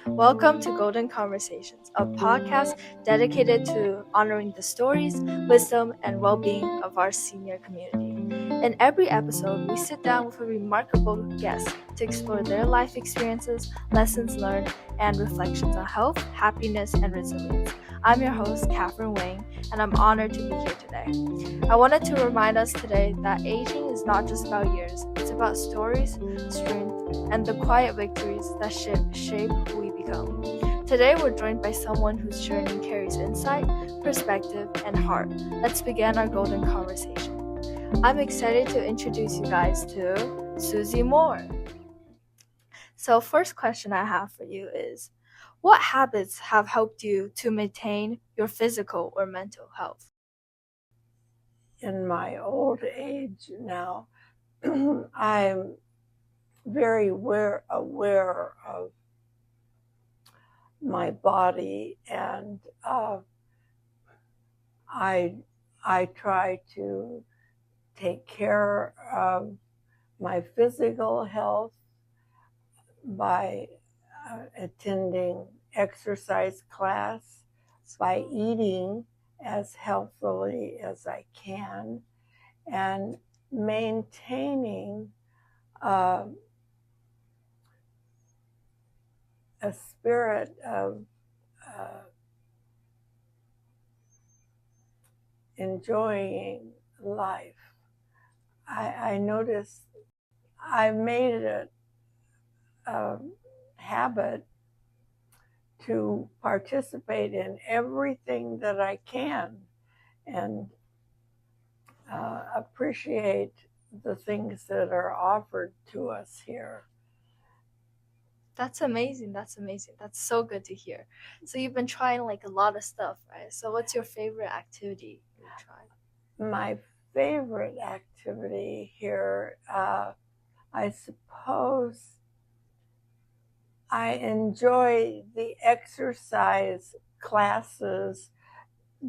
Welcome to Golden Conversations, a podcast dedicated to honoring the stories, wisdom, and well being of our senior community. In every episode, we sit down with a remarkable guest to explore their life experiences, lessons learned, and reflections on health, happiness, and resilience. I'm your host, Catherine Wang, and I'm honored to be here today. I wanted to remind us today that aging is not just about years, it's about stories, strength, and the quiet victories that shape who we become. Today, we're joined by someone whose journey carries insight, perspective, and heart. Let's begin our golden conversation. I'm excited to introduce you guys to Susie Moore. So, first question I have for you is, what habits have helped you to maintain your physical or mental health? In my old age now, I'm very aware of my body, and I try to take care of my physical health by attending exercise class, by eating as healthily as I can, and maintaining a spirit of enjoying life. I noticed I made it a habit to participate in everything that I can and appreciate the things that are offered to us here. That's amazing. That's so good to hear. So you've been trying like a lot of stuff, right? So what's your favorite activity you tried? My favorite activity here, I suppose I enjoy the exercise classes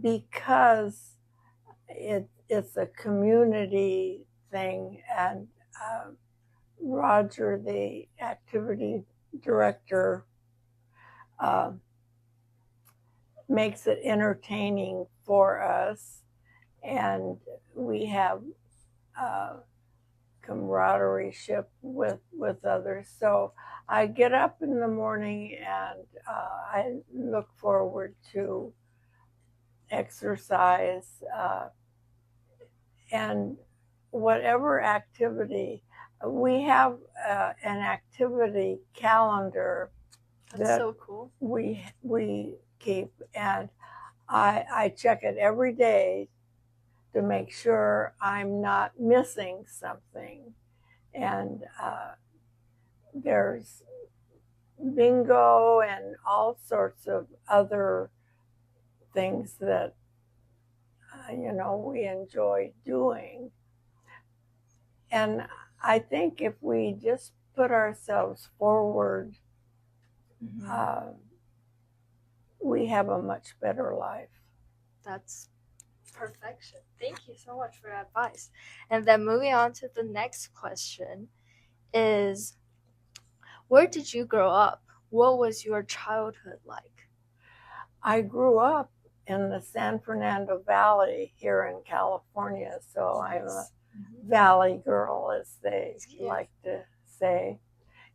because it's a community thing, and Roger, the activity director, makes it entertaining for us, and we have camaraderie with others. So I get up in the morning and I look forward to exercise and whatever activity. We have an activity calendar That's so cool. we keep, and I check it every day to make sure I'm not missing something. And there's bingo and all sorts of other things that we enjoy doing. And I think if we just put ourselves forward, we have a much better life. That's perfection. Thank you so much for that advice. And then moving on to the next question is, where did you grow up? What was your childhood like? I grew up in the San Fernando Valley here in California, so I'm a valley girl, as they like to say.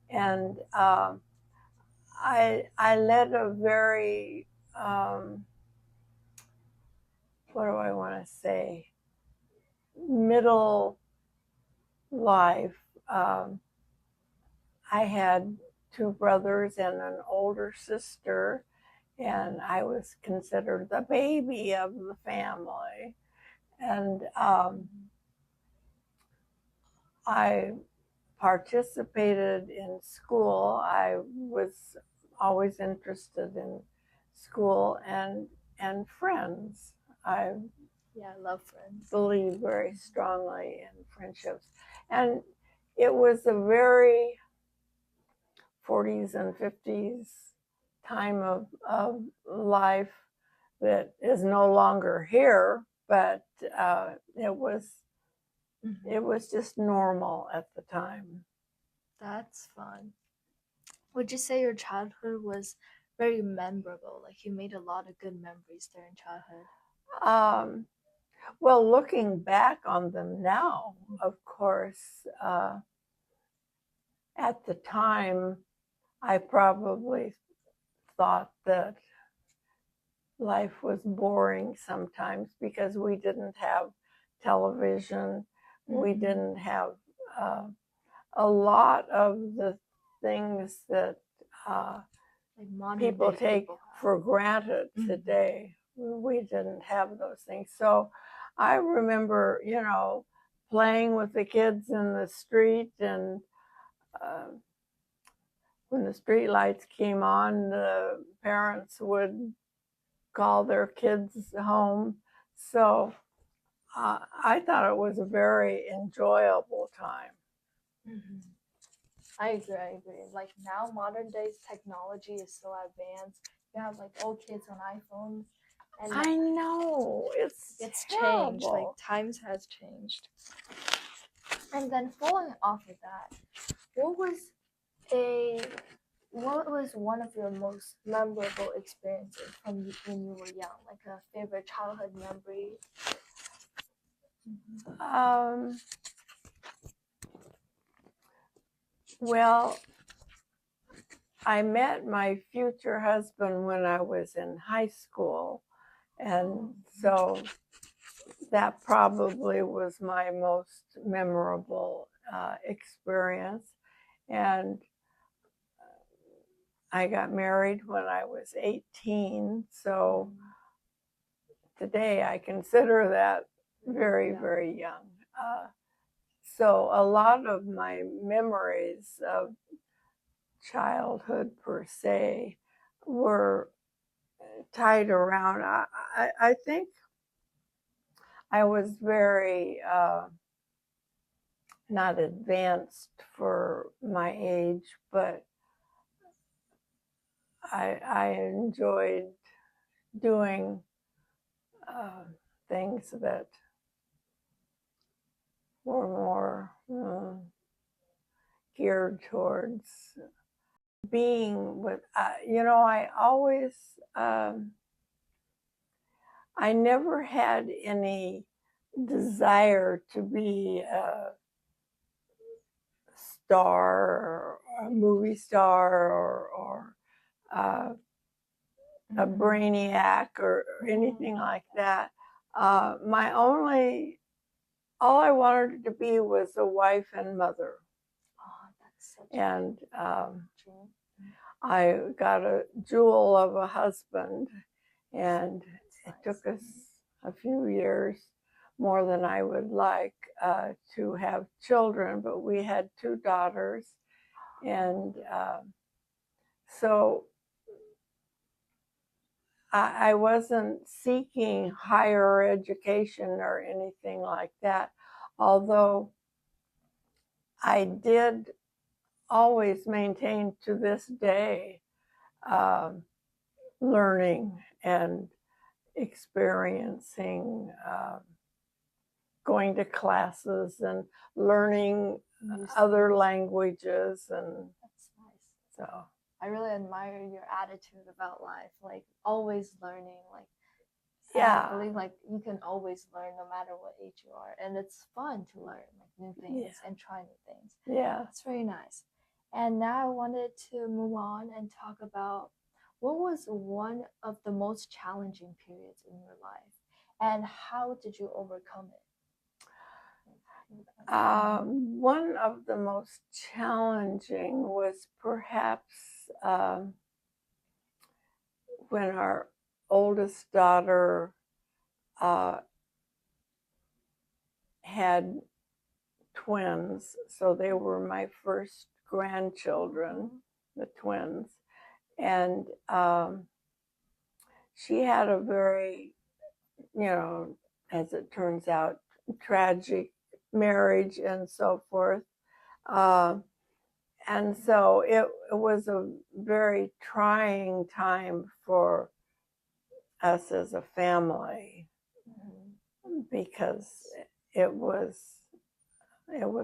And I led a very, what do I want to say, middle life. I had two brothers and an older sister, and I was considered the baby of the family. And I participated in school. I was always interested in school and friends. I love friends. Believe very strongly in friendships. And it was a very 40s and 50s time of life that is no longer here, but it was just normal at the time. That's fun. Would you say your childhood was very memorable? Like you made a lot of good memories during childhood? Um, well, looking back on them now, of course, at the time, I probably thought that life was boring sometimes because we didn't have television. We didn't have uh, a lot of the things that Like people take people for granted today. We didn't have those things. So I remember, playing with the kids in the street, and when the street lights came on, the parents would call their kids home. So I thought it was a very enjoyable time. I agree. I agree. Like now, modern days technology is so advanced. You have like old kids on iPhones, and I know, it's terrible. changed. Like times has changed. And then following off of that, what was what was one of your most memorable experiences from when you were young? Like a favorite childhood memory? Well, I met my future husband when I was in high school, and so that probably was my most memorable experience. And I got married when I was 18, so today I consider that very, very young. So a lot of my memories of childhood per se were tied around. I think I was very not advanced for my age, but I enjoyed doing things that were more geared towards being with, I always, I never had any desire to be a star or a movie star or a brainiac or anything like that. All I wanted to be was a wife and mother. Oh, that's such And dream. I got a jewel of a husband, and it took us a few years, more than I would like, to have children, but we had 2 daughters. And so I wasn't seeking higher education or anything like that, although I did always maintain to this day learning and experiencing, going to classes and learning other languages. And that's nice. So I really admire your attitude about life, like always learning. Like yeah, I believe like you can always learn no matter what age you are, and it's fun to learn like new things and try new things. Yeah, it's very nice. And now I wanted to move on and talk about what was one of the most challenging periods in your life, and how did you overcome it? One of the most challenging was perhaps when our oldest daughter had twins. So they were my first grandchildren, the twins. And she had a very, as it turns out, tragic marriage and so forth. And so it was a very trying time for us as a family, because it was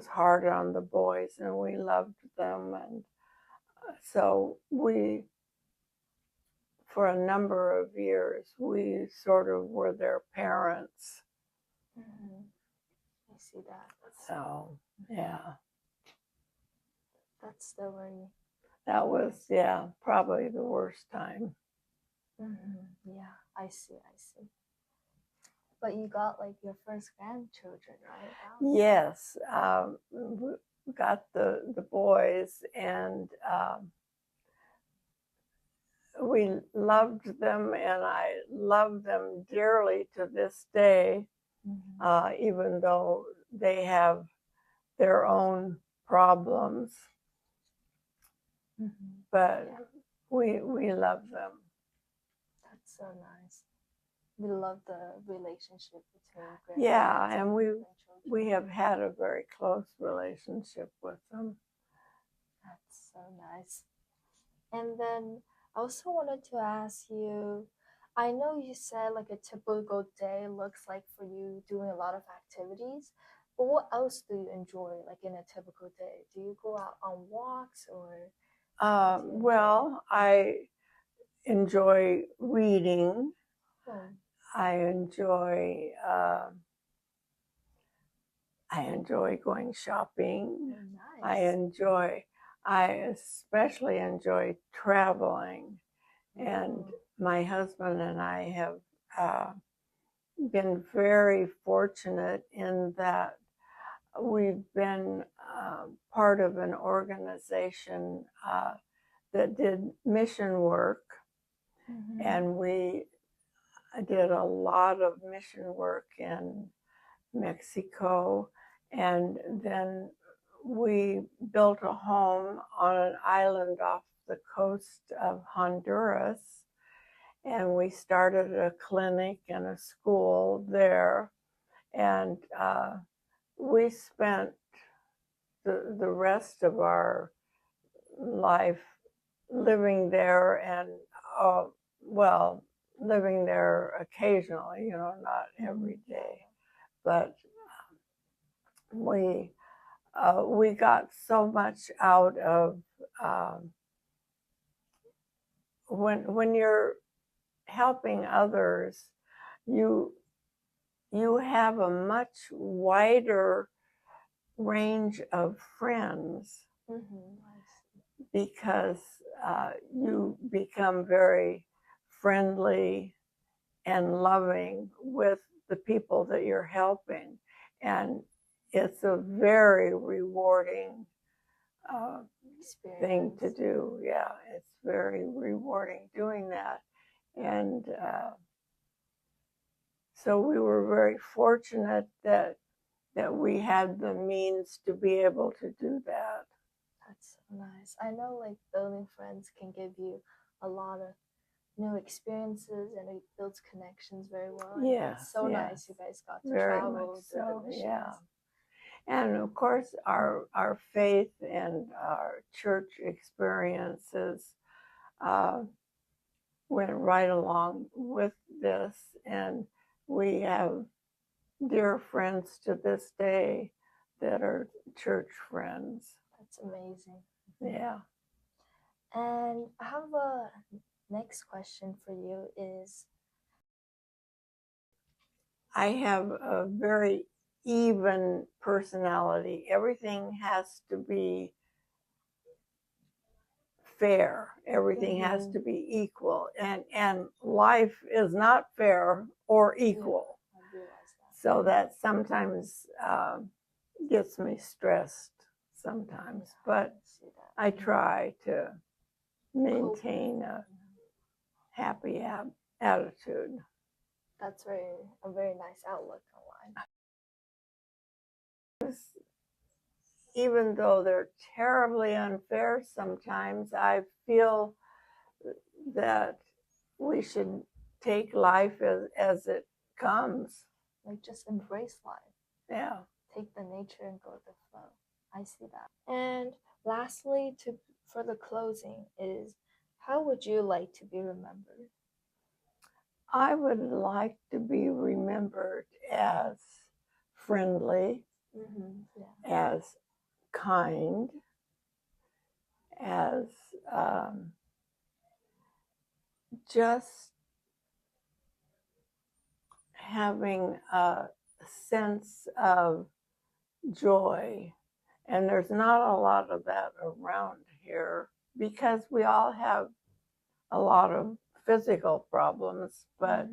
hard on the boys, and we loved them, and So we, for a number of years, we sort of were their parents. Mm-hmm. I see that. So, yeah. That's the very... That was, yeah, probably the worst time. Mm-hmm. Yeah, I see. But you got like your first grandchildren, right? Yes, we got the boys, and we loved them, and I love them dearly to this day, even though they have their own problems. But we love them. That's so nice. We love the relationship between grandparents. Yeah, and we have had a very close relationship with them. That's so nice. And then I also wanted to ask you, I know you said like a typical day looks like for you doing a lot of activities, but what else do you enjoy like in a typical day? Do you go out on walks or? Well, I enjoy reading. I enjoy going shopping. Nice. I especially enjoy traveling. And my husband and I have been very fortunate in that we've been part of an organization that did mission work, and we did a lot of mission work in Mexico, and then we built a home on an island off the coast of Honduras, and we started a clinic and a school there, and we spent the rest of our life living there, and well, living there occasionally, not every day, but we got so much out of when you're helping others, you have a much wider range of friends, because you become very friendly and loving with the people that you're helping, and it's a very rewarding thing to do. Yeah, it's very rewarding doing that, and so we were very fortunate that we had the means to be able to do that. That's so nice. I know like building friends can give you a lot of new experiences, and it builds connections very well. Yeah, it's so nice you guys got to very travel much to so. the missions. Yeah, and of course our faith and our church experiences went right along with this, and we have dear friends to this day that are church friends. That's amazing. Yeah. And I have a next question for you is, I have a very even personality. Everything has to be fair. Everything has to be equal. And life is not fair or equal. I realize that. So that sometimes gets me stressed sometimes. But I try to maintain a happy attitude. That's a very nice outlook on life. Even though they're terribly unfair sometimes, I feel that we should take life as it comes. Like just embrace life. Yeah. Take the nature and go with the flow. I see that. And lastly, for the closing is, how would you like to be remembered? I would like to be remembered as friendly, as kind, as just having a sense of joy. And there's not a lot of that around here because we all have a lot of physical problems, but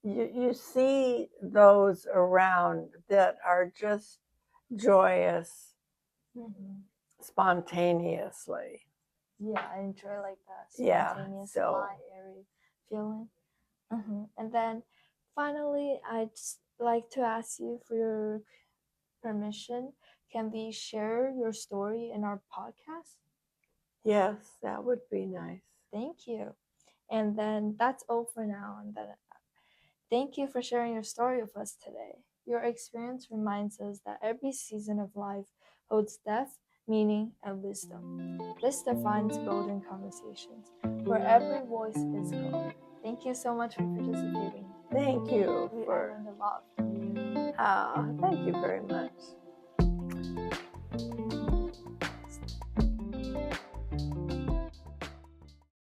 you see those around that are just joyous spontaneously. Yeah, I enjoy like that spontaneous, light, airy feeling. And then finally, I'd just like to ask you for your permission. Can we share your story in our podcast? Yes, that would be nice. Thank you. And then that's all for now. And then thank you for sharing your story with us today. Your experience reminds us that every season of life holds depth, meaning, and wisdom. This defines golden conversations, where every voice is gold. Thank you so much for participating. Thank you I learned a lot from you. Thank you very much.